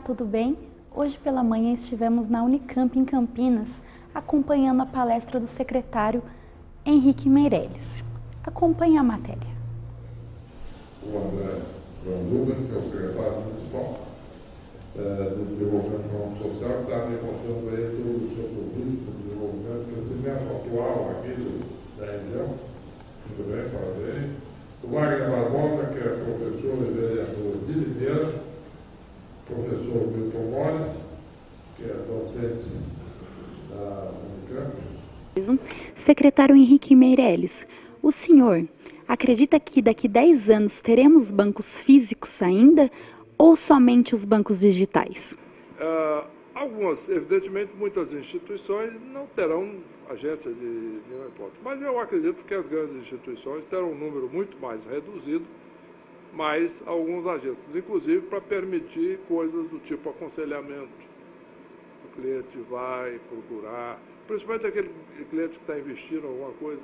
tudo bem? Hoje pela manhã estivemos na Unicamp em Campinas, acompanhando a palestra do secretário Henrique Meirelles. Acompanhe a matéria. O André Rubens, que é o secretário municipal de Desenvolvimento Econômico Social, que está me contando aí todo o seu produto, desenvolvimento, crescimento atual aqui da região. Muito bem, parabéns. O Wagner Barbosa, que é professor e vereador de Limeira, professor Milton Mori, que é docente da Unicamp. Secretário Henrique Meirelles, o senhor acredita que daqui 10 anos teremos bancos físicos ainda ou somente os bancos digitais? Evidentemente, muitas instituições não terão agência de nenhuma hipótese, mas eu acredito que as grandes instituições terão um número muito mais reduzido, mas alguns agentes, inclusive para permitir coisas do tipo aconselhamento. O cliente vai procurar, principalmente aquele cliente que está investindo em alguma coisa,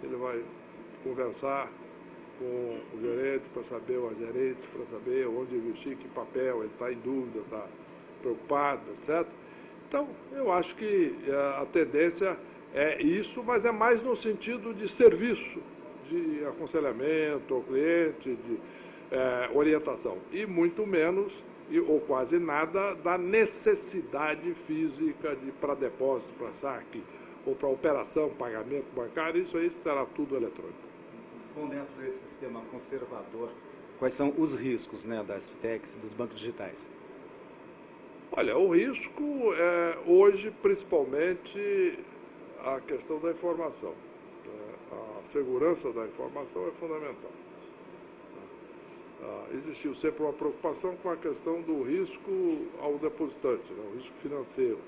ele vai conversar com o gerente para saber, o gerente para saber onde investir, que papel, ele está em dúvida, está preocupado, etc. Então, eu acho que a tendência é isso, mas é mais no sentido de serviço, de aconselhamento ao cliente, de orientação, e muito menos, ou quase nada, da necessidade física para depósito, para saque, ou para operação, pagamento bancário, isso aí será tudo eletrônico. Bom, dentro desse sistema conservador, quais são os riscos, né, das fintechs e dos bancos digitais? Olha, o risco é hoje, principalmente, a questão da informação. A segurança da informação é fundamental. Existiu sempre uma preocupação com a questão do risco ao depositante, né, o risco financeiro.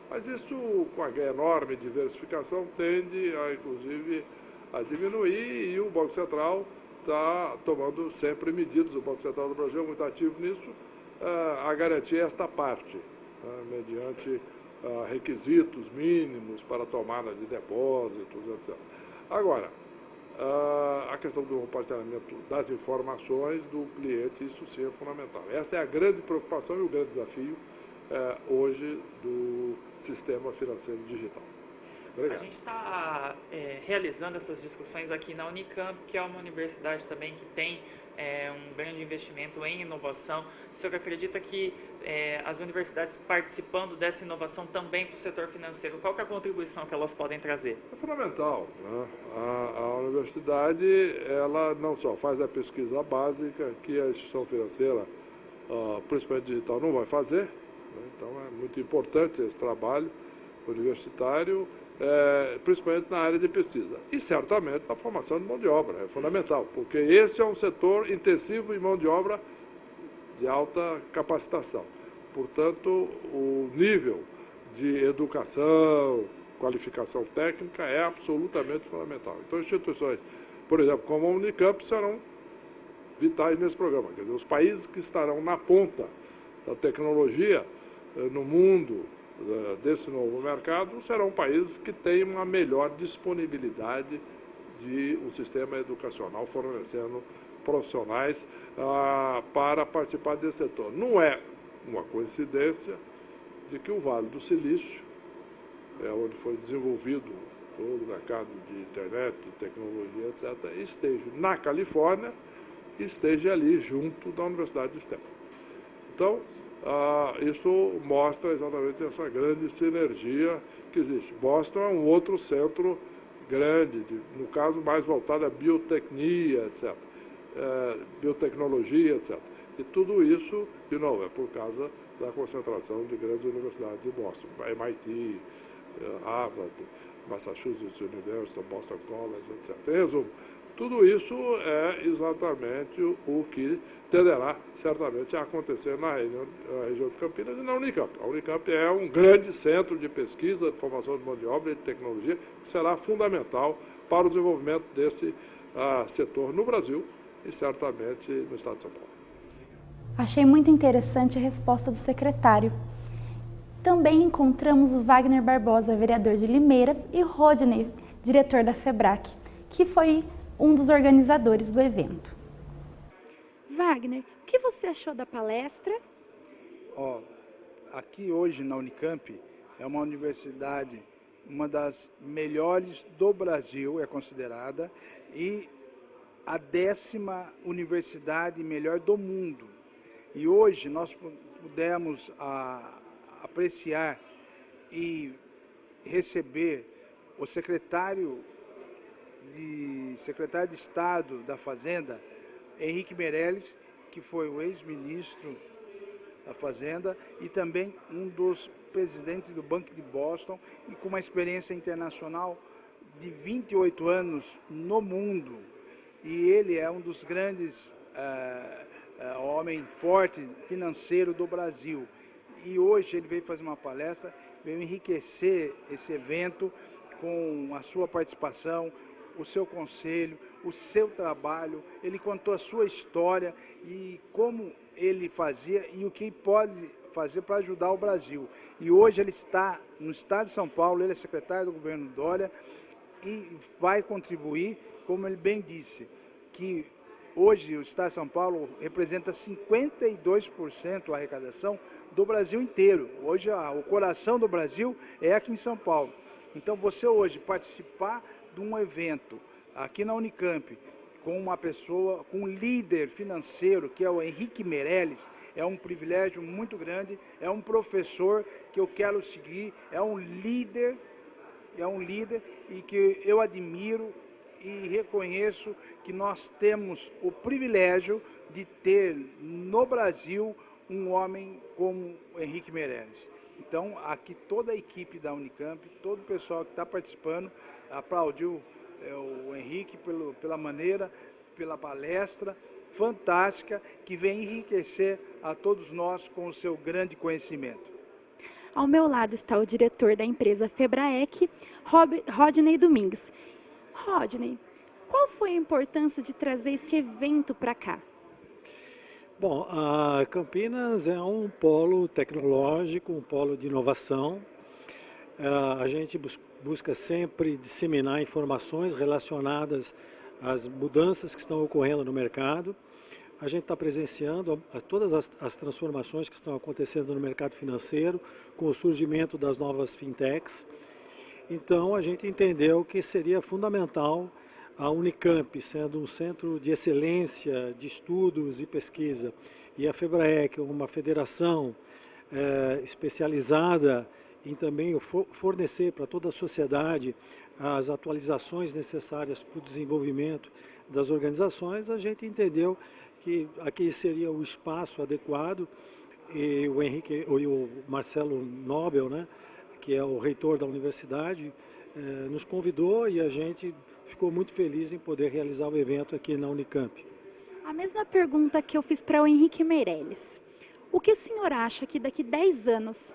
Mas isso, com a enorme diversificação, tende, inclusive, a diminuir, e o Banco Central está tomando sempre medidas, o Banco Central do Brasil é muito ativo nisso, a garantir esta parte, mediante requisitos mínimos para tomada de depósitos, etc. Agora, a questão do compartilhamento das informações do cliente, isso sim é fundamental. Essa é a grande preocupação e o grande desafio hoje do sistema financeiro digital. Obrigado. A gente está realizando essas discussões aqui na Unicamp, que é uma universidade também que tem um grande investimento em inovação. O senhor acredita que as universidades participando dessa inovação também para o setor financeiro, qual que é a contribuição que elas podem trazer? É fundamental, né? A universidade, ela não só faz a pesquisa básica, que a instituição financeira, principalmente digital, não vai fazer, né? Então é muito importante esse trabalho universitário, principalmente na área de pesquisa. E certamente na formação de mão de obra, é fundamental, porque esse é um setor intensivo em mão de obra de alta capacitação. Portanto, o nível de educação, qualificação técnica é absolutamente fundamental. Então, instituições, por exemplo, como a Unicamp, serão vitais nesse programa. Quer dizer, os países que estarão na ponta da tecnologia no mundo desse novo mercado serão países que têm uma melhor disponibilidade de um sistema educacional fornecendo profissionais para participar desse setor. Não é uma coincidência de que o Vale do Silício, onde foi desenvolvido todo o mercado de internet, de tecnologia, etc., esteja na Califórnia, esteja ali junto da Universidade de Stanford. Então, isso mostra exatamente essa grande sinergia que existe. Boston é um outro centro grande, no caso mais voltado à biotecnia, etc., biotecnologia, etc. E tudo isso, de novo, é por causa da concentração de grandes universidades de Boston, MIT, Harvard, Massachusetts University, Boston College, etc. Em resumo, tudo isso é exatamente o que tenderá certamente a acontecer na região de Campinas e na Unicamp. A Unicamp é um grande centro de pesquisa, de formação de mão de obra e de tecnologia, que será fundamental para o desenvolvimento desse setor no Brasil e certamente no estado de São Paulo. Achei muito interessante a resposta do secretário. Também encontramos o Wagner Barbosa, vereador de Limeira, e Rodney, diretor da FEBRAC, que foi um dos organizadores do evento. Wagner, o que você achou da palestra? Aqui hoje na Unicamp é uma universidade, uma das melhores do Brasil, é considerada, e a 10ª universidade melhor do mundo. E hoje nós pudemos apreciar e receber o secretário de Estado da Fazenda, Henrique Meirelles, que foi o ex-ministro da Fazenda e também um dos presidentes do Banco de Boston e com uma experiência internacional de 28 anos no mundo. E ele é um dos grandes homem forte financeiro do Brasil. E hoje ele veio fazer uma palestra, veio enriquecer esse evento com a sua participação, o seu conselho, o seu trabalho. Ele contou a sua história e como ele fazia e o que pode fazer para ajudar o Brasil. E hoje ele está no estado de São Paulo, ele é secretário do governo Dória e vai contribuir, como ele bem disse, que hoje o estado de São Paulo representa 52% da arrecadação do Brasil inteiro. Hoje o coração do Brasil é aqui em São Paulo. Então você hoje participar de um evento aqui na Unicamp com uma pessoa, com um líder financeiro que é o Henrique Meirelles, é um privilégio muito grande, é um professor que eu quero seguir, é um líder e que eu admiro e reconheço que nós temos o privilégio de ter no Brasil um homem como o Henrique Meirelles. Então, aqui toda a equipe da Unicamp, todo o pessoal que está participando, aplaudiu o Henrique pela maneira, pela palestra fantástica, que vem enriquecer a todos nós com o seu grande conhecimento. Ao meu lado está o diretor da empresa Febraec, Rodney Domingues. Rodney, qual foi a importância de trazer esse evento para cá? Bom, a Campinas é um polo tecnológico, um polo de inovação. A gente busca sempre disseminar informações relacionadas às mudanças que estão ocorrendo no mercado. A gente está presenciando todas as transformações que estão acontecendo no mercado financeiro, com o surgimento das novas fintechs. Então, a gente entendeu que seria fundamental a Unicamp, sendo um centro de excelência de estudos e pesquisa, e a Febraec, uma federação especializada em também fornecer para toda a sociedade as atualizações necessárias para o desenvolvimento das organizações, a gente entendeu que aqui seria o espaço adequado, e o Henrique e o Marcelo Nobel, né, que é o reitor da universidade, nos convidou e a gente ficou muito feliz em poder realizar o evento aqui na Unicamp. A mesma pergunta que eu fiz para o Henrique Meirelles. O que o senhor acha que daqui 10 anos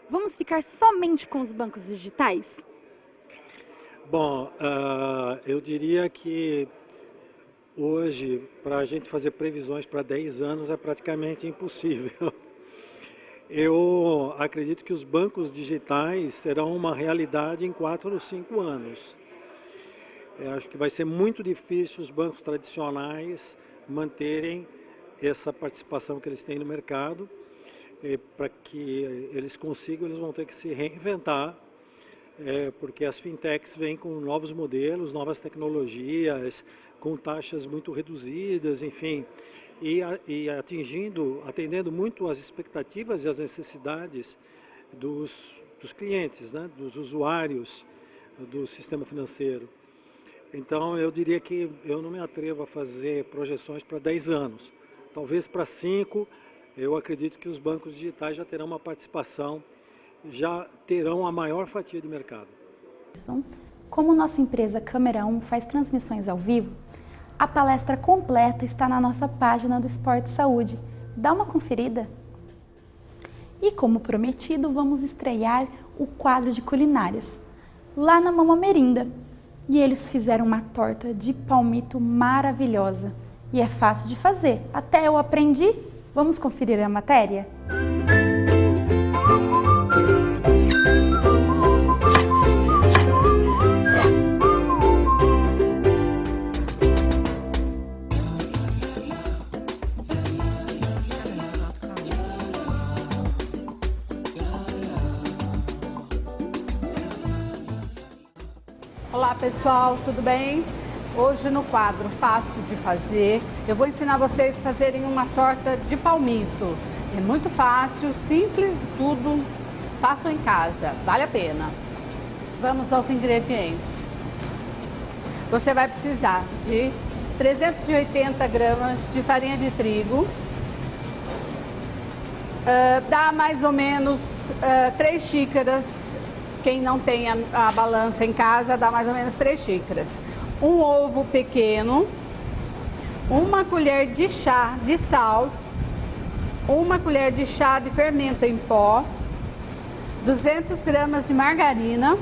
vamos ficar somente com os bancos digitais? Bom, eu diria que hoje, para a gente fazer previsões para 10 anos é praticamente impossível. Eu acredito que os bancos digitais serão uma realidade em 4 ou 5 anos. Eu acho que vai ser muito difícil os bancos tradicionais manterem essa participação que eles têm no mercado. Para que eles consigam, eles vão ter que se reinventar, porque as fintechs vêm com novos modelos, novas tecnologias, com taxas muito reduzidas, enfim, e atendendo muito às expectativas e às necessidades dos clientes, né, dos usuários do sistema financeiro. Então, eu diria que eu não me atrevo a fazer projeções para 10 anos, talvez para 5. Eu acredito que os bancos digitais já terão uma participação, já terão a maior fatia de mercado. Como nossa empresa Câmera 1 faz transmissões ao vivo, a palestra completa está na nossa página do Esporte Saúde. Dá uma conferida. E como prometido, vamos estrear o quadro de culinárias, lá na Mama Merinda. E eles fizeram uma torta de palmito maravilhosa. E é fácil de fazer, até eu aprendi. Vamos conferir a matéria? Olá pessoal, tudo bem? Hoje no quadro Fácil de Fazer, eu vou ensinar vocês a fazerem uma torta de palmito. É muito fácil, simples, tudo, façam em casa, vale a pena. Vamos aos ingredientes. Você vai precisar de 380 gramas de farinha de trigo, dá mais ou menos 3 xícaras, quem não tem a balança em casa, dá mais ou menos 3 xícaras. Um ovo pequeno, uma colher de chá de sal, uma colher de chá de fermento em pó, 200 gramas de margarina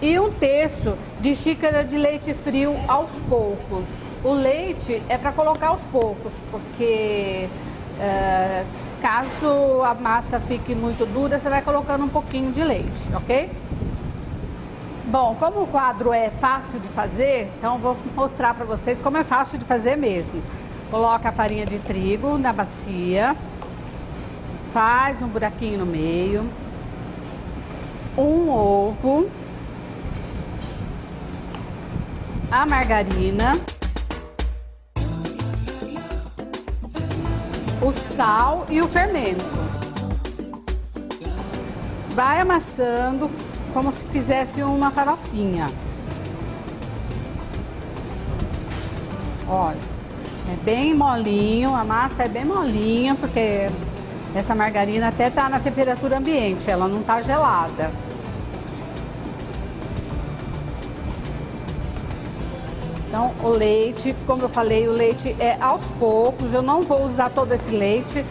e 1/3 de xícara de leite frio aos poucos. O leite é para colocar aos poucos, porque caso a massa fique muito dura, você vai colocando um pouquinho de leite, ok? Bom, como o quadro é fácil de fazer, então vou mostrar para vocês como é fácil de fazer mesmo. Coloca a farinha de trigo na bacia, faz um buraquinho no meio, um ovo, a margarina, o sal e o fermento. Vai amassando como se fizesse uma farofinha. Olha, é bem molinho, a massa é bem molinha, porque essa margarina até está na temperatura ambiente, ela não está gelada. Então, o leite, como eu falei, o leite é aos poucos, eu não vou usar todo esse leite.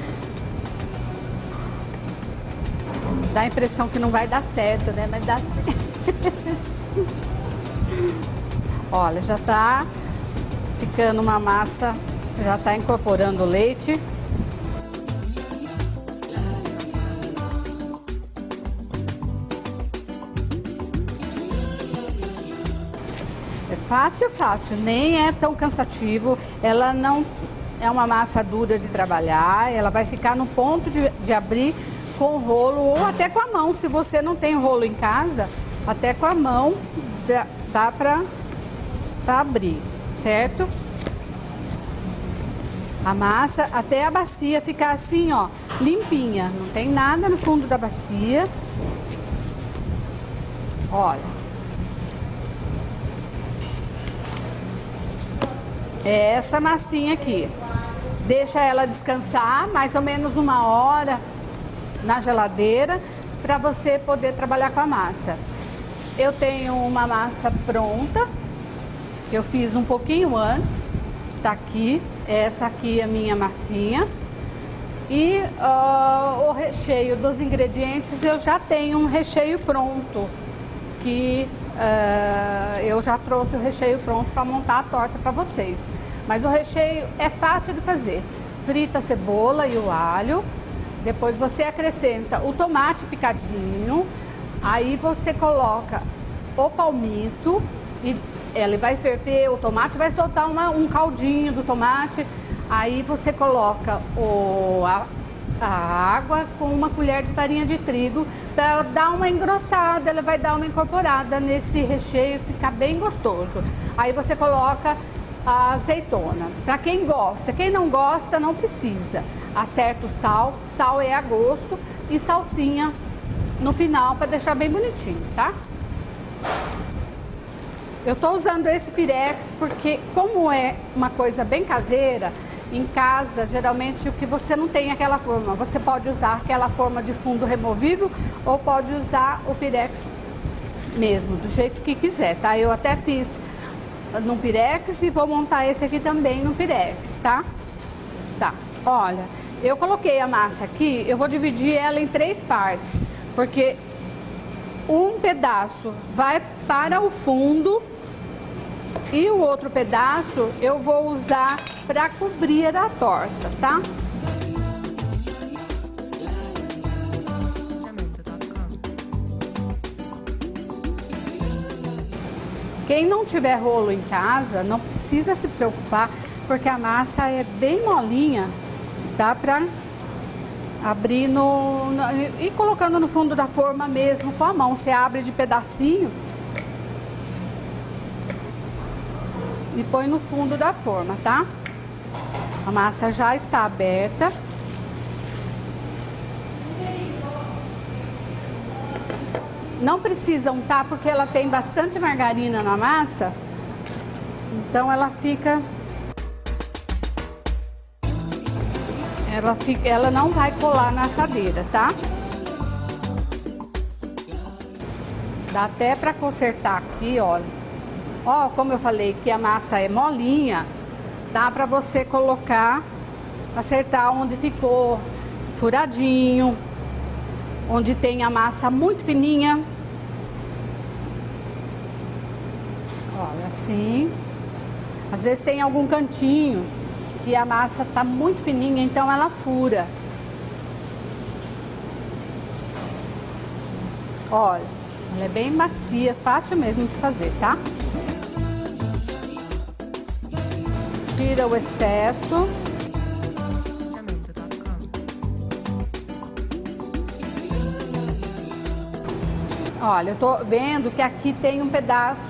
Dá a impressão que não vai dar certo, né? Mas dá certo. Olha, já tá ficando uma massa, já tá incorporando o leite. É fácil, fácil, nem é tão cansativo. Ela não é uma massa dura de trabalhar, ela vai ficar no ponto de abrir com o rolo ou até com a mão. Se você não tem rolo em casa, até com a mão dá para abrir, certo? A massa até a bacia ficar assim, ó, limpinha, não tem nada no fundo da bacia. Olha, é essa massinha aqui. Deixa ela descansar mais ou menos 1 hora na geladeira para você poder trabalhar com a massa. Eu tenho uma massa pronta que eu fiz um pouquinho antes, tá aqui, essa aqui é a minha massinha e o recheio dos ingredientes eu já tenho um recheio pronto que eu já trouxe o recheio pronto para montar a torta para vocês. Mas o recheio é fácil de fazer. Frita a cebola e o alho. Depois você acrescenta o tomate picadinho, aí você coloca o palmito e ele vai ferver, o tomate vai soltar um caldinho do tomate, aí você coloca a água com 1 colher de farinha de trigo para ela dar uma engrossada, ela vai dar uma incorporada nesse recheio, ficar bem gostoso. Aí você coloca a azeitona, para quem gosta, quem não gosta não precisa. Acerta o sal, sal é a gosto e salsinha no final para deixar bem bonitinho, tá? Eu tô usando esse pirex porque como é uma coisa bem caseira, em casa geralmente o que você não tem aquela forma, você pode usar aquela forma de fundo removível ou pode usar o pirex mesmo, do jeito que quiser, tá? Eu até fiz no pirex e vou montar esse aqui também no pirex, tá? Tá, olha, eu coloquei a massa aqui, eu vou dividir ela em 3 partes, porque um pedaço vai para o fundo e o outro pedaço eu vou usar para cobrir a torta, tá? Quem não tiver rolo em casa, não precisa se preocupar, porque a massa é bem molinha, dá pra abrir e colocando no fundo da forma mesmo com a mão. Você abre de pedacinho e põe no fundo da forma, tá? A massa já está aberta. Não precisa untar porque ela tem bastante margarina na massa, então ela não vai colar na assadeira, tá? Dá até para consertar aqui, olha. Ó, como eu falei que a massa é molinha, dá para você colocar, acertar onde ficou furadinho, onde tem a massa muito fininha. Olha, assim. Às vezes tem algum cantinho que a massa tá muito fininha, então ela fura. Olha, ela é bem macia, fácil mesmo de fazer, tá? Tira o excesso. Olha, eu tô vendo que aqui tem um pedaço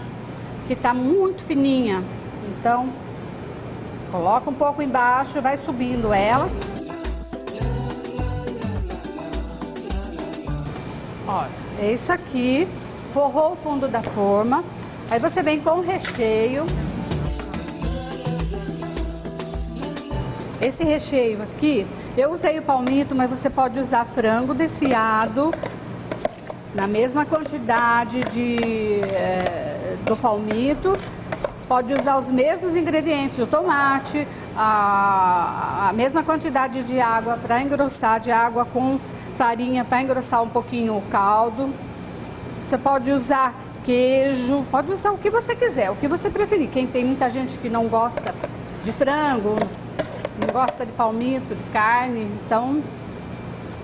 que tá muito fininha. Então, coloca um pouco embaixo, vai subindo ela. Olha, é isso aqui. Forrou o fundo da forma. Aí você vem com o recheio. Esse recheio aqui, eu usei o palmito, mas você pode usar frango desfiado, na mesma quantidade do palmito. Pode usar os mesmos ingredientes, o tomate, a mesma quantidade de água para engrossar, de água com farinha para engrossar um pouquinho o caldo. Você pode usar queijo, pode usar o que você quiser, o que você preferir. Tem muita gente que não gosta de frango, não gosta de palmito, de carne, então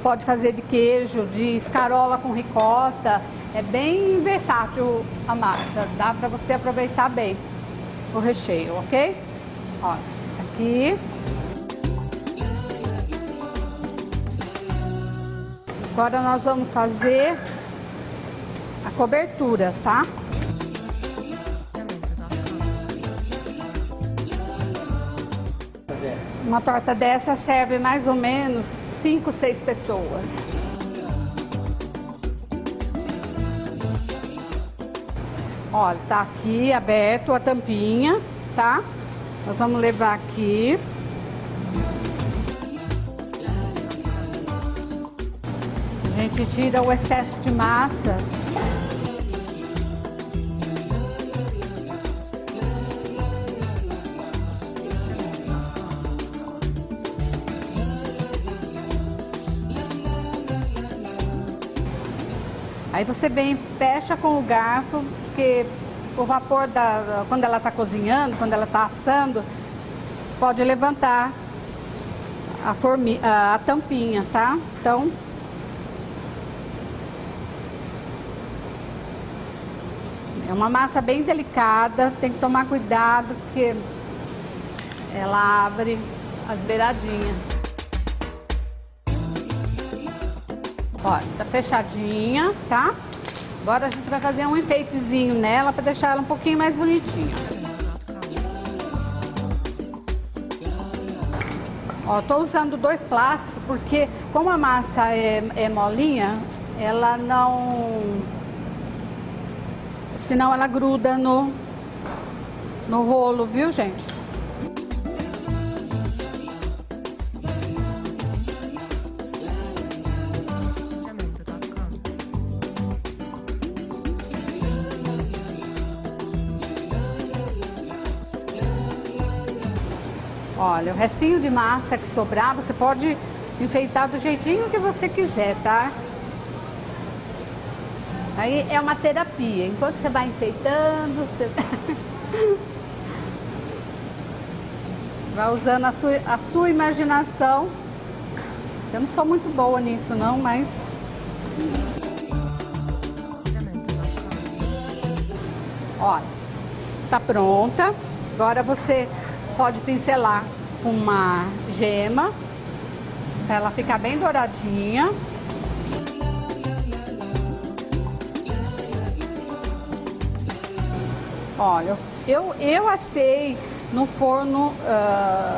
pode fazer de queijo, de escarola com ricota. É bem versátil a massa, dá para você aproveitar bem o recheio, ok? Ó, aqui. Agora nós vamos fazer a cobertura, tá? Uma torta dessa serve mais ou menos 5, 6 pessoas. Olha, tá aqui aberto a tampinha, tá? Nós vamos levar aqui. A gente tira o excesso de massa. Aí você vem, fecha com o garfo, porque o vapor, quando ela está cozinhando, quando ela está assando, pode levantar a tampinha, tá? Então, é uma massa bem delicada, tem que tomar cuidado, porque ela abre as beiradinhas. Ó, tá fechadinha, tá? Agora a gente vai fazer um enfeitezinho nela para deixar ela um pouquinho mais bonitinha. Ó, tô usando 2 plásticos porque como a massa é molinha, ela não... Senão ela gruda no rolo, viu, gente? Olha, o restinho de massa que sobrar, você pode enfeitar do jeitinho que você quiser, tá? Aí é uma terapia. Enquanto você vai enfeitando, você vai usando a sua imaginação. Eu não sou muito boa nisso não, mas... Olha, tá pronta. Agora você pode pincelar com uma gema, para ela ficar bem douradinha. Olha, eu assei no forno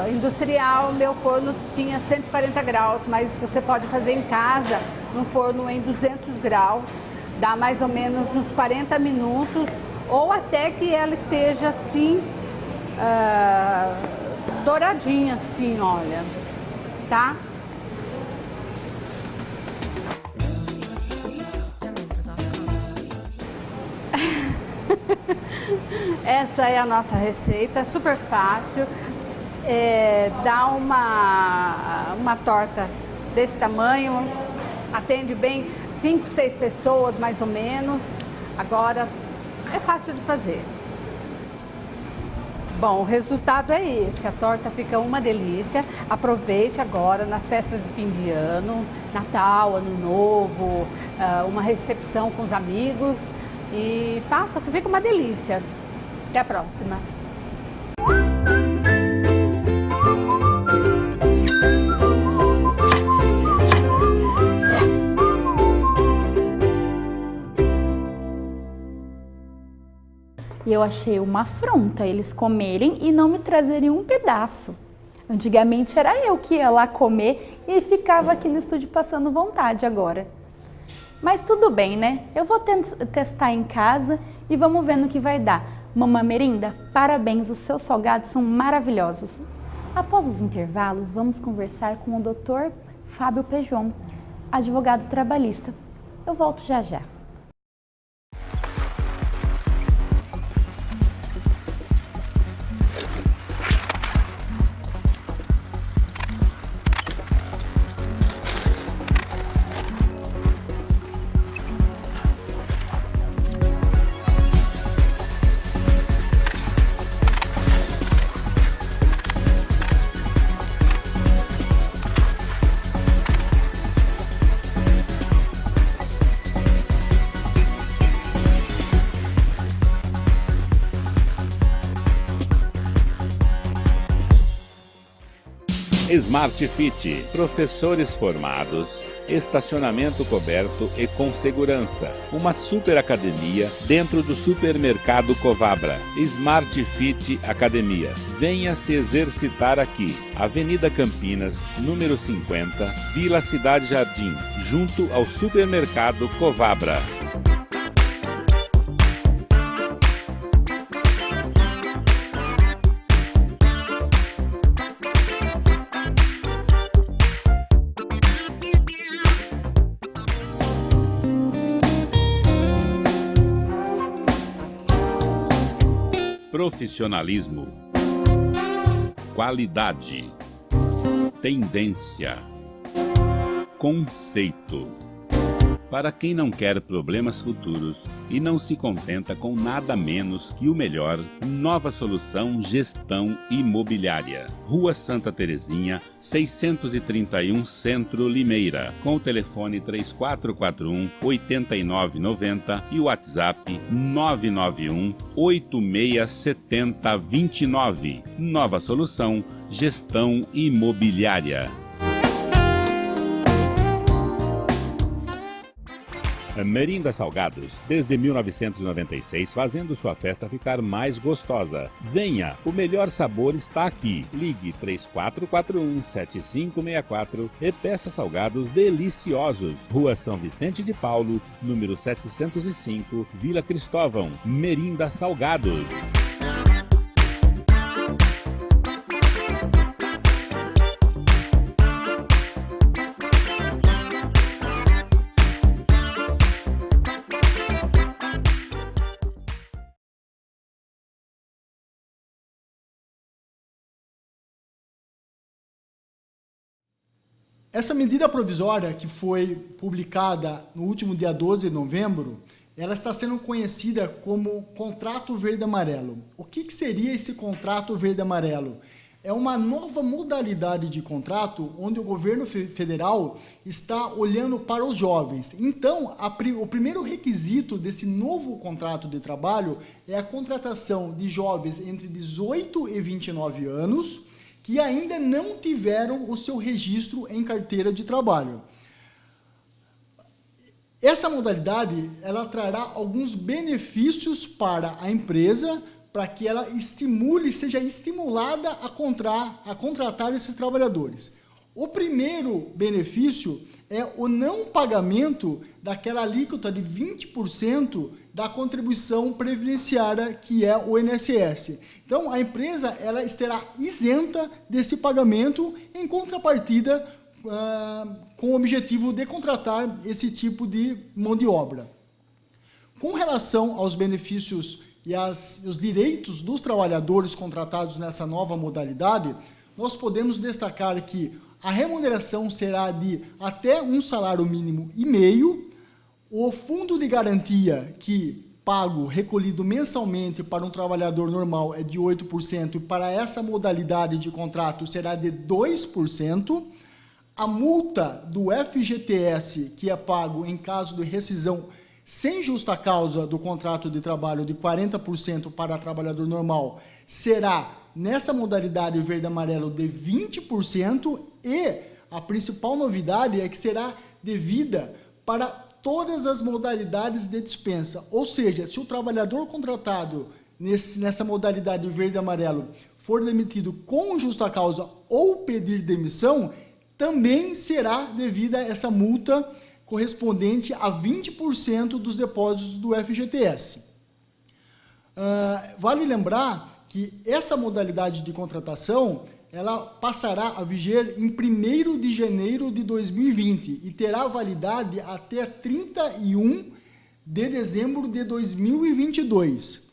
industrial, meu forno tinha 140 graus, mas você pode fazer em casa no forno em 200 graus, dá mais ou menos uns 40 minutos, ou até que ela esteja assim, douradinha assim, olha, tá? Essa é a nossa receita, super fácil, dá uma torta desse tamanho, atende bem 5, 6 pessoas mais ou menos, agora é fácil de fazer. Bom, o resultado é esse, a torta fica uma delícia, aproveite agora nas festas de fim de ano, Natal, Ano Novo, uma recepção com os amigos e faça que fica uma delícia. Até a próxima! E eu achei uma afronta eles comerem e não me trazerem um pedaço. Antigamente era eu que ia lá comer e ficava aqui no estúdio passando vontade agora. Mas tudo bem, né? Eu vou testar em casa e vamos ver no que vai dar. Mamãe Merinda, parabéns, os seus salgados são maravilhosos. Após os intervalos, vamos conversar com o Dr. Fábio Pejon, advogado trabalhista. Eu volto já já. Smart Fit, professores formados, estacionamento coberto e com segurança. Uma super academia dentro do supermercado Covabra. Smart Fit Academia. Venha se exercitar aqui. Avenida Campinas, número 50, Vila Cidade Jardim, junto ao supermercado Covabra. Profissionalismo, qualidade, tendência, conceito. Para quem não quer problemas futuros e não se contenta com nada menos que o melhor, nova solução Gestão Imobiliária. Rua Santa Terezinha, 631 Centro, Limeira. Com o telefone 3441-8990 e o WhatsApp 991-867029. Nova solução Gestão Imobiliária. Merinda Salgados, desde 1996, fazendo sua festa ficar mais gostosa. Venha, o melhor sabor está aqui. Ligue 3441-7564 e peça salgados deliciosos. Rua São Vicente de Paulo, número 705, Vila Cristóvão. Merinda Salgados. Essa medida provisória que foi publicada no último dia 12 de novembro, ela está sendo conhecida como Contrato Verde-Amarelo. O que seria esse Contrato Verde-Amarelo? É uma nova modalidade de contrato onde o governo federal está olhando para os jovens. Então, o primeiro requisito desse novo contrato de trabalho é a contratação de jovens entre 18 e 29 anos, que ainda não tiveram o seu registro em carteira de trabalho. Essa modalidade, ela trará alguns benefícios para a empresa, para que ela seja estimulada a contratar esses trabalhadores. O primeiro benefício é o não pagamento daquela alíquota de 20% da contribuição previdenciária, que é o INSS. Então, a empresa ela estará isenta desse pagamento, em contrapartida com o objetivo de contratar esse tipo de mão de obra. Com relação aos benefícios e os direitos dos trabalhadores contratados nessa nova modalidade, nós podemos destacar que a remuneração será de até um salário mínimo e meio, o fundo de garantia recolhido mensalmente para um trabalhador normal é de 8%, e para essa modalidade de contrato será de 2%, a multa do FGTS, que é pago em caso de rescisão sem justa causa do contrato de trabalho de 40% para trabalhador normal, será nessa modalidade verde e amarelo de 20%, e a principal novidade é que será devida para todas as modalidades de dispensa. Ou seja, se o trabalhador contratado nessa modalidade verde e amarelo for demitido com justa causa ou pedir demissão, também será devida essa multa correspondente a 20% dos depósitos do FGTS. Vale lembrar que essa modalidade de contratação ela passará a viger em 1º de janeiro de 2020 e terá validade até 31 de dezembro de 2022.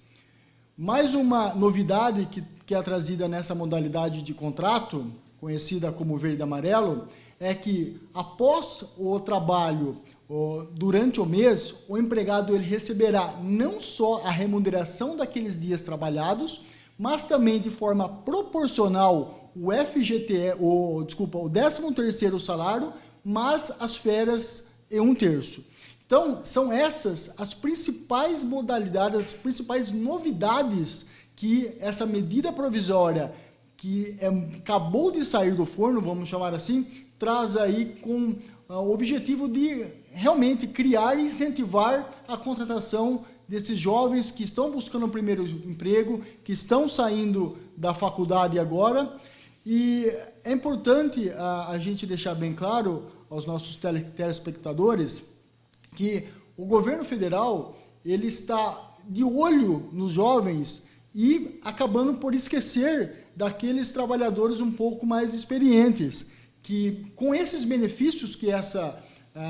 Mais uma novidade que é trazida nessa modalidade de contrato, conhecida como verde e amarelo, é que após o trabalho durante o mês, o empregado ele receberá não só a remuneração daqueles dias trabalhados, mas também de forma proporcional o 13º salário, mais as férias e 1/3. Então, são essas as principais modalidades, as principais novidades que essa medida provisória, que acabou de sair do forno, vamos chamar assim, traz aí com o objetivo de realmente criar e incentivar a contratação desses jovens que estão buscando o primeiro emprego, que estão saindo da faculdade agora. E é importante a gente deixar bem claro aos nossos telespectadores que o governo federal ele está de olho nos jovens e acabando por esquecer daqueles trabalhadores um pouco mais experientes, que com esses benefícios que essa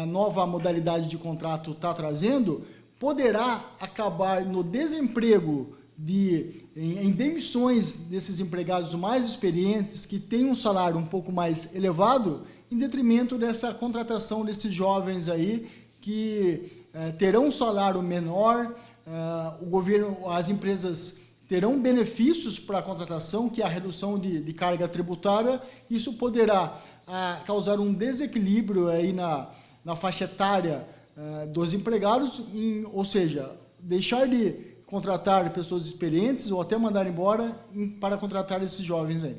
nova modalidade de contrato está trazendo, poderá acabar no desemprego em demissões desses empregados mais experientes, que têm um salário um pouco mais elevado, em detrimento dessa contratação desses jovens aí, que terão um salário menor, o governo, as empresas terão benefícios para a contratação, que é a redução de carga tributária. Isso poderá causar um desequilíbrio aí na faixa etária dos empregados, ou seja, deixar de contratar pessoas experientes ou até mandar embora para contratar esses jovens aí.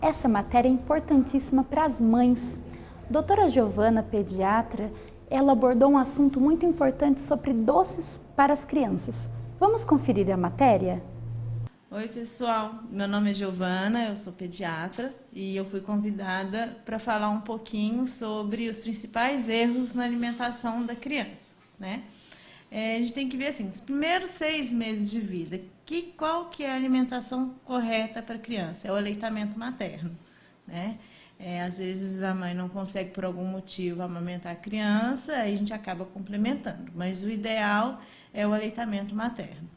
Essa matéria é importantíssima para as mães. Doutora Giovana, pediatra, ela abordou um assunto muito importante sobre doces para as crianças. Vamos conferir a matéria? Oi, pessoal. Meu nome é Giovana, eu sou pediatra e eu fui convidada para falar um pouquinho sobre os principais erros na alimentação da criança, né? A gente tem que ver assim, os primeiros 6 meses de vida, qual que é a alimentação correta para a criança? É o aleitamento materno, né? Às vezes a mãe não consegue por algum motivo amamentar a criança, aí a gente acaba complementando, mas o ideal é o aleitamento materno.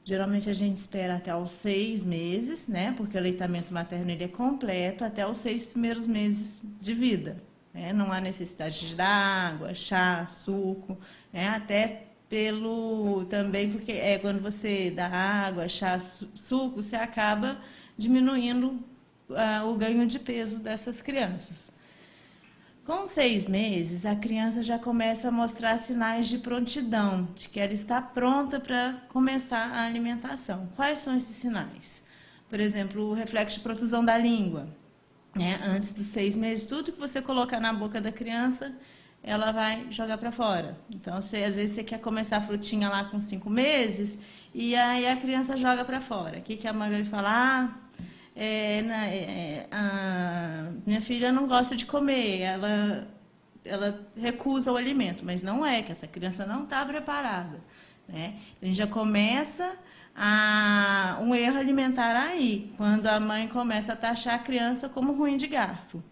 Geralmente a gente espera até os 6 meses, né? Porque o aleitamento materno ele é completo até os 6 primeiros meses de vida, né? Não há necessidade de dar água, chá, suco, né? Até também porque quando você dá água, chá, suco, você acaba diminuindo o ganho de peso dessas crianças. Com 6 meses, a criança já começa a mostrar sinais de prontidão, de que ela está pronta para começar a alimentação. Quais são esses sinais? Por exemplo, o reflexo de protusão da língua, né? Antes dos 6 meses, tudo que você colocar na boca da criança, ela vai jogar para fora. Então, às vezes você quer começar a frutinha lá com 5 meses e aí a criança joga para fora. O que a mãe vai falar? Minha filha não gosta de comer, ela recusa o alimento, mas não é, que essa criança não está preparada, né? A gente já começa um erro alimentar aí, quando a mãe começa a taxar a criança como ruim de garfo,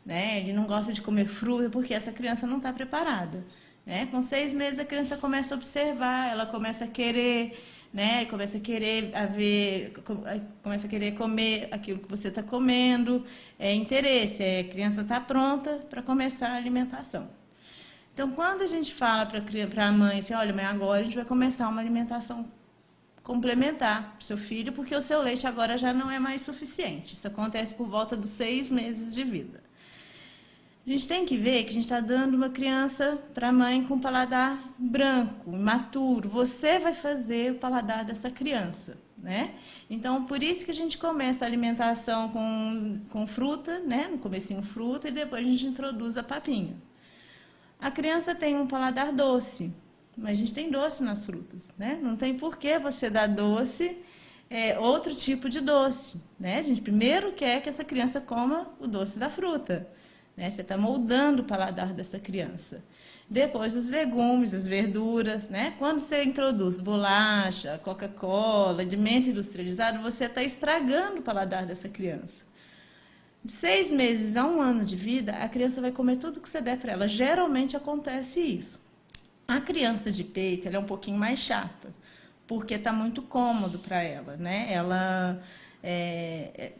né? Ele não gosta de comer fruta porque essa criança não está preparada, né? Com 6 meses a criança começa a observar, ela começa a querer, né? Começa a querer comer aquilo que você está comendo, interesse, a criança está pronta para começar a alimentação. Então, quando a gente fala para a mãe assim, olha, mãe, agora a gente vai começar uma alimentação complementar para o seu filho, porque o seu leite agora já não é mais suficiente. Isso acontece por volta dos 6 meses de vida. A gente tem que ver que a gente está dando uma criança para a mãe com paladar branco, imaturo. Você vai fazer o paladar dessa criança, né? Então, por isso que a gente começa a alimentação com fruta, né? No comecinho fruta, e depois a gente introduz a papinha. A criança tem um paladar doce, mas a gente tem doce nas frutas, né? Não tem por que você dar doce, outro tipo de doce, né? A gente primeiro quer que essa criança coma o doce da fruta, né? Você está moldando o paladar dessa criança. Depois os legumes, as verduras, né? Quando você introduz bolacha, Coca-Cola, alimento industrializado, você está estragando o paladar dessa criança. De 6 meses a 1 ano de vida, a criança vai comer tudo que você der para ela. Geralmente acontece isso. A criança de peito, ela é um pouquinho mais chata, porque está muito cômodo para ela, né? Ela é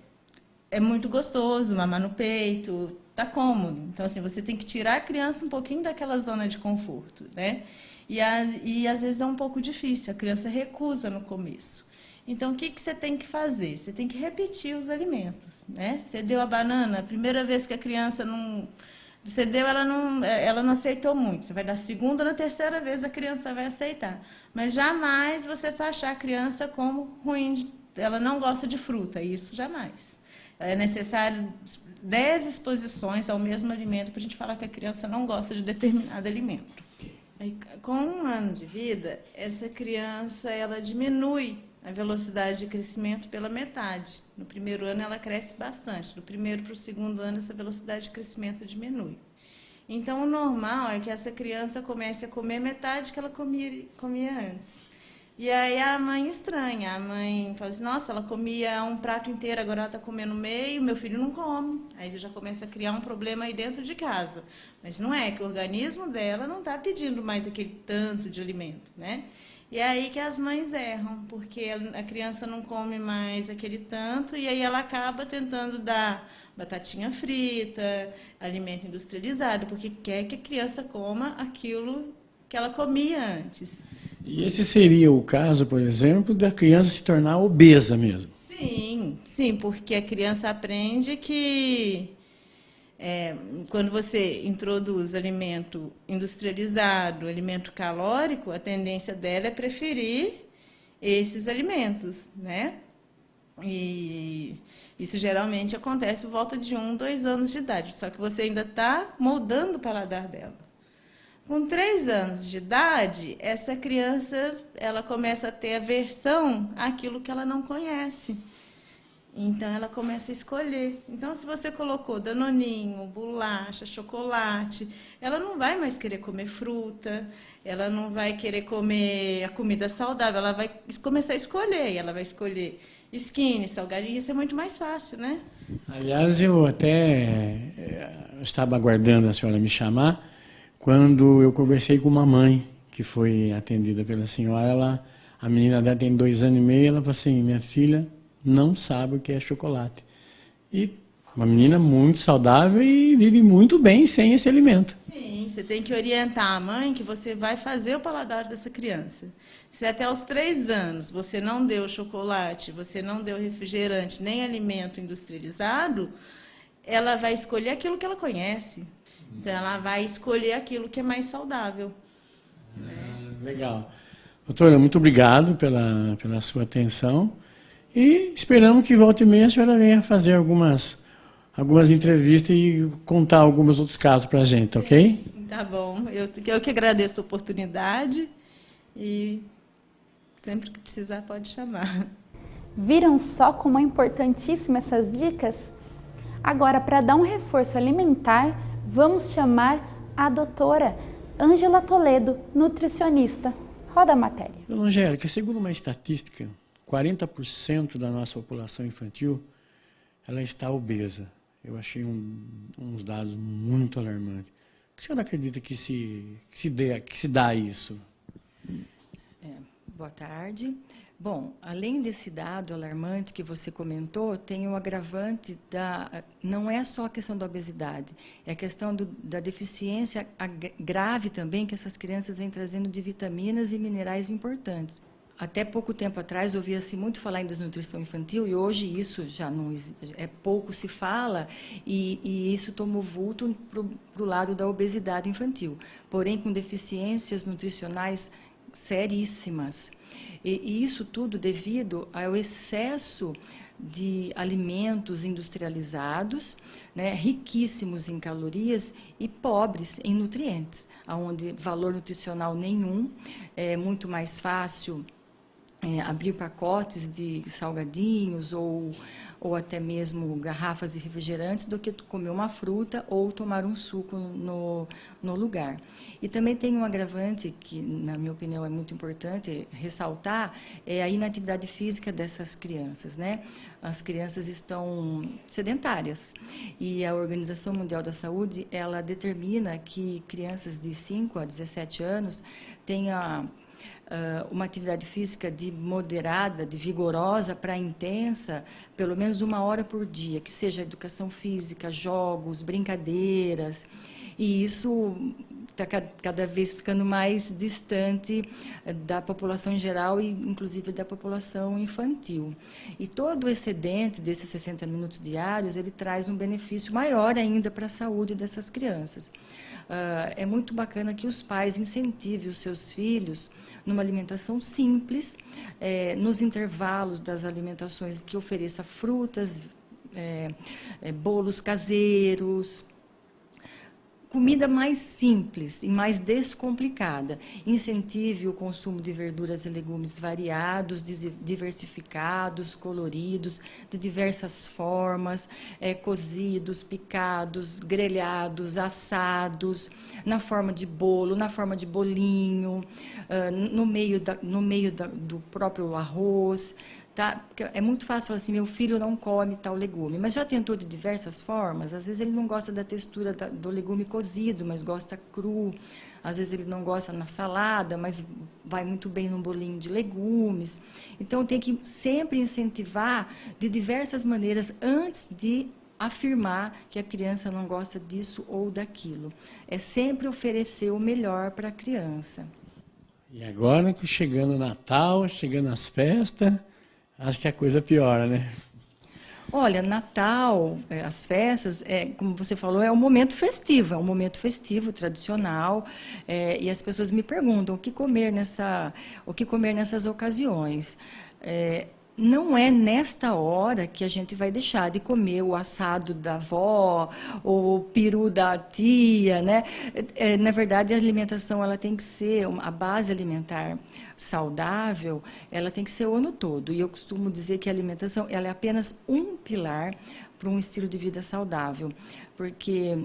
muito gostoso mamar no peito, está cômodo. Então, assim, você tem que tirar a criança um pouquinho daquela zona de conforto, né? E às vezes é um pouco difícil, a criança recusa no começo. Então, o que você tem que fazer? Você tem que repetir os alimentos, né? Você deu a banana, a primeira vez que a criança não... Você deu, ela não aceitou muito. Você vai dar a segunda, na terceira vez a criança vai aceitar. Mas jamais você taxar a criança como ruim, ela não gosta de fruta, isso jamais. É necessário 10 exposições ao mesmo alimento para a gente falar que a criança não gosta de determinado alimento. Aí, com 1 ano de vida, essa criança ela diminui a velocidade de crescimento pela metade. No primeiro ano ela cresce bastante, do primeiro para o segundo ano essa velocidade de crescimento diminui. Então o normal é que essa criança comece a comer metade que ela comia antes. E aí a mãe estranha, a mãe fala assim, nossa, ela comia um prato inteiro, agora ela está comendo meio, meu filho não come. Aí você já começa a criar um problema aí dentro de casa. Mas não é, que o organismo dela não está pedindo mais aquele tanto de alimento, né? E é aí que as mães erram, porque a criança não come mais aquele tanto, e aí ela acaba tentando dar batatinha frita, alimento industrializado, porque quer que a criança coma aquilo que ela comia antes. E esse seria o caso, por exemplo, da criança se tornar obesa mesmo? Sim, porque a criança aprende que quando você introduz alimento industrializado, alimento calórico, a tendência dela é preferir esses alimentos, né? E isso geralmente acontece por volta de 1, 2 anos de idade, só que você ainda está moldando o paladar dela. Com 3 anos de idade, essa criança ela começa a ter aversão àquilo que ela não conhece. Então, ela começa a escolher. Então, se você colocou danoninho, bolacha, chocolate, ela não vai mais querer comer fruta, ela não vai querer comer a comida saudável, ela vai começar a escolher. Ela vai escolher skinny, salgadinho, isso é muito mais fácil, né? Aliás, eu até estava aguardando a senhora me chamar, quando eu conversei com uma mãe que foi atendida pela senhora, a menina dela tem 2 anos e meio, ela falou assim, minha filha não sabe o que é chocolate. E uma menina muito saudável e vive muito bem sem esse alimento. Sim, você tem que orientar a mãe que você vai fazer o paladar dessa criança. Se até os 3 anos você não deu chocolate, você não deu refrigerante, nem alimento industrializado, ela vai escolher aquilo que ela conhece. Então, ela vai escolher aquilo que é mais saudável. Legal. Doutora, muito obrigado pela sua atenção. E esperamos que volta e meia a senhora venha fazer algumas entrevistas e contar alguns outros casos para a gente, ok? Tá bom, eu que agradeço a oportunidade e sempre que precisar pode chamar. Viram só como é importantíssima essas dicas? Agora, para dar um reforço alimentar, vamos chamar a doutora Ângela Toledo, nutricionista. Roda a matéria. Dona Angélica, segundo uma estatística, 40% da nossa população infantil ela está obesa. Eu achei uns dados muito alarmantes. O que a senhora acredita que se dá isso? Boa tarde. Bom, além desse dado alarmante que você comentou, tem o agravante não é só a questão da obesidade, é a questão da deficiência grave também que essas crianças vêm trazendo de vitaminas e minerais importantes. Até pouco tempo atrás, ouvia-se muito falar em desnutrição infantil e hoje isso já não pouco se fala e isso tomou vulto para o lado da obesidade infantil, porém com deficiências nutricionais seríssimas. E isso tudo devido ao excesso de alimentos industrializados, né, riquíssimos em calorias e pobres em nutrientes, onde valor nutricional nenhum, é muito mais fácil abrir pacotes de salgadinhos ou até mesmo garrafas de refrigerantes do que comer uma fruta ou tomar um suco no lugar. E também tem um agravante que, na minha opinião, é muito importante ressaltar, é a inatividade física dessas crianças, né? As crianças estão sedentárias e a Organização Mundial da Saúde, ela determina que crianças de 5 a 17 anos tenham uma atividade física de moderada, de vigorosa para intensa, pelo menos 1 hora por dia, que seja educação física, jogos, brincadeiras, e isso está cada vez ficando mais distante da população em geral e, inclusive, da população infantil. E todo o excedente desses 60 minutos diários, ele traz um benefício maior ainda para a saúde dessas crianças. É muito bacana que os pais incentivem os seus filhos numa alimentação simples, nos intervalos das alimentações que ofereça frutas, bolos caseiros, comida mais simples e mais descomplicada. Incentive o consumo de verduras e legumes variados, diversificados, coloridos, de diversas formas, cozidos, picados, grelhados, assados, na forma de bolo, na forma de bolinho, no meio do próprio arroz. Tá? Porque é muito fácil falar assim, meu filho não come tal legume, mas já tentou de diversas formas. Às vezes ele não gosta da textura do legume cozido, mas gosta cru. Às vezes ele não gosta na salada, mas vai muito bem num bolinho de legumes. Então tem que sempre incentivar de diversas maneiras antes de afirmar que a criança não gosta disso ou daquilo. É sempre oferecer o melhor para a criança. E agora que chegando o Natal, chegando as festas, acho que a coisa piora, né? Olha, Natal, as festas, como você falou, é um momento festivo, tradicional, e as pessoas me perguntam o que comer nessas ocasiões. Não é nesta hora que a gente vai deixar de comer o assado da avó, ou o peru da tia, né? Na verdade, a alimentação ela tem que ser, a base alimentar saudável, ela tem que ser o ano todo. E eu costumo dizer que a alimentação ela é apenas um pilar para um estilo de vida saudável, porque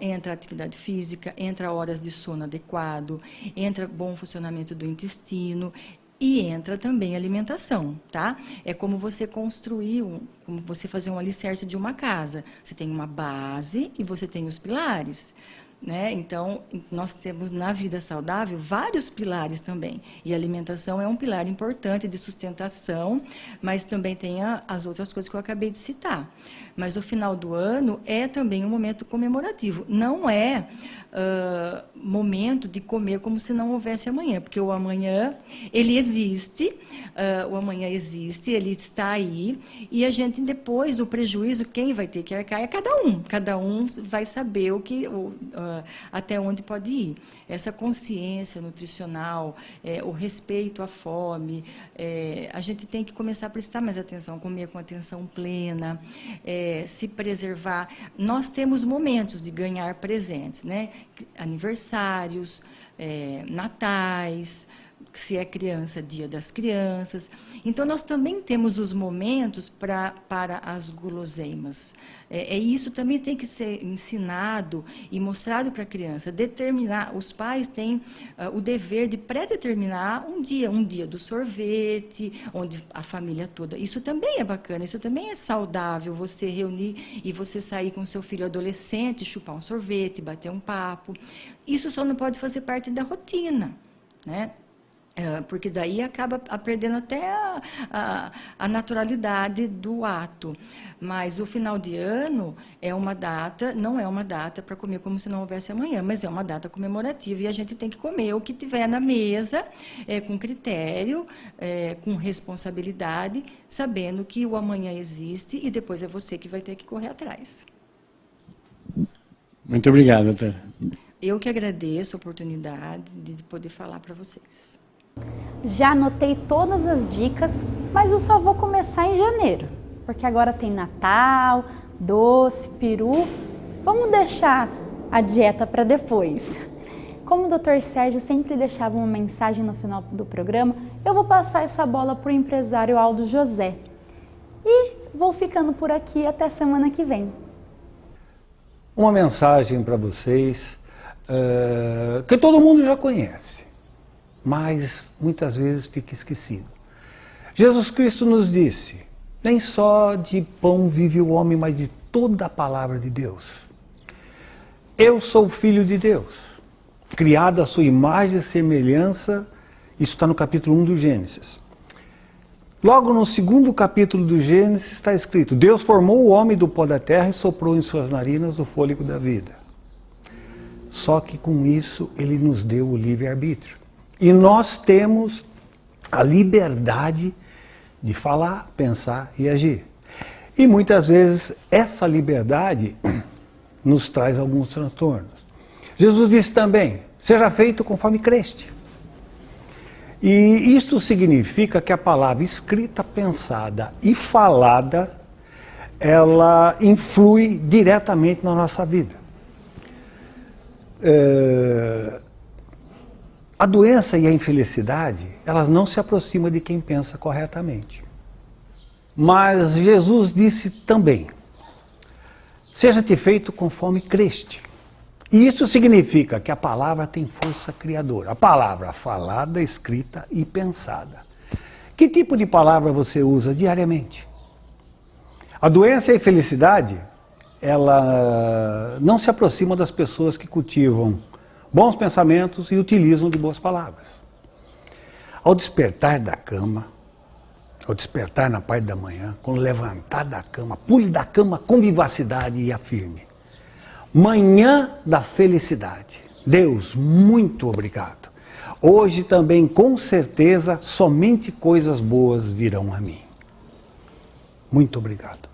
entra a atividade física, entra horas de sono adequado, entra bom funcionamento do intestino, e entra também a alimentação, tá? É como você construir, como você fazer um alicerce de uma casa. Você tem uma base e você tem os pilares, né? Então, nós temos na vida saudável vários pilares também. E a alimentação é um pilar importante de sustentação, mas também tem as outras coisas que eu acabei de citar. Mas o final do ano é também um momento comemorativo. Não é momento de comer como se não houvesse amanhã, porque o amanhã, ele existe, ele está aí, e a gente depois, o prejuízo, quem vai ter que arcar é cada um. Cada um vai saber até onde pode ir. Essa consciência nutricional, o respeito à fome, a gente tem que começar a prestar mais atenção, comer com atenção plena, se preservar. Nós temos momentos de ganhar presentes, né? Aniversários, natais, se é criança, dia das crianças. Então, nós também temos os momentos para as guloseimas. Isso também tem que ser ensinado e mostrado para a criança. Determinar, os pais têm o dever de pré-determinar um dia do sorvete, onde a família toda. Isso também é bacana, isso também é saudável, você reunir e você sair com seu filho adolescente, chupar um sorvete, bater um papo. Isso só não pode fazer parte da rotina, né? Porque daí acaba perdendo até a naturalidade do ato. Mas o final de ano não é uma data para comer como se não houvesse amanhã, mas é uma data comemorativa e a gente tem que comer o que tiver na mesa, com critério, com responsabilidade, sabendo que o amanhã existe e depois é você que vai ter que correr atrás. Muito obrigado, doutora. Eu que agradeço a oportunidade de poder falar para vocês. Já anotei todas as dicas, mas eu só vou começar em janeiro, porque agora tem Natal, doce, peru. Vamos deixar a dieta para depois. Como o Dr. Sérgio sempre deixava uma mensagem no final do programa, eu vou passar essa bola para o empresário Aldo José. E vou ficando por aqui até semana que vem. Uma mensagem para vocês que todo mundo já conhece, mas muitas vezes fica esquecido. Jesus Cristo nos disse, nem só de pão vive o homem, mas de toda a palavra de Deus. Eu sou o Filho de Deus, criado à sua imagem e semelhança, isso está no capítulo 1 do Gênesis. Logo no segundo capítulo do Gênesis está escrito, Deus formou o homem do pó da terra e soprou em suas narinas o fôlego da vida. Só que com isso ele nos deu o livre-arbítrio. E nós temos a liberdade de falar, pensar e agir. E muitas vezes essa liberdade nos traz alguns transtornos. Jesus disse também, seja feito conforme creste. E isto significa que a palavra escrita, pensada e falada, ela influi diretamente na nossa vida. A doença e a infelicidade, elas não se aproximam de quem pensa corretamente. Mas Jesus disse também, seja-te feito conforme creste. E isso significa que a palavra tem força criadora. A palavra falada, escrita e pensada. Que tipo de palavra você usa diariamente? A doença e a infelicidade, ela não se aproxima das pessoas que cultivam bons pensamentos e utilizam de boas palavras. Ao despertar da cama, ao despertar na parte da manhã, quando levantar da cama, pule da cama com vivacidade e afirme. Manhã da felicidade. Deus, muito obrigado. Hoje também, com certeza, somente coisas boas virão a mim. Muito obrigado.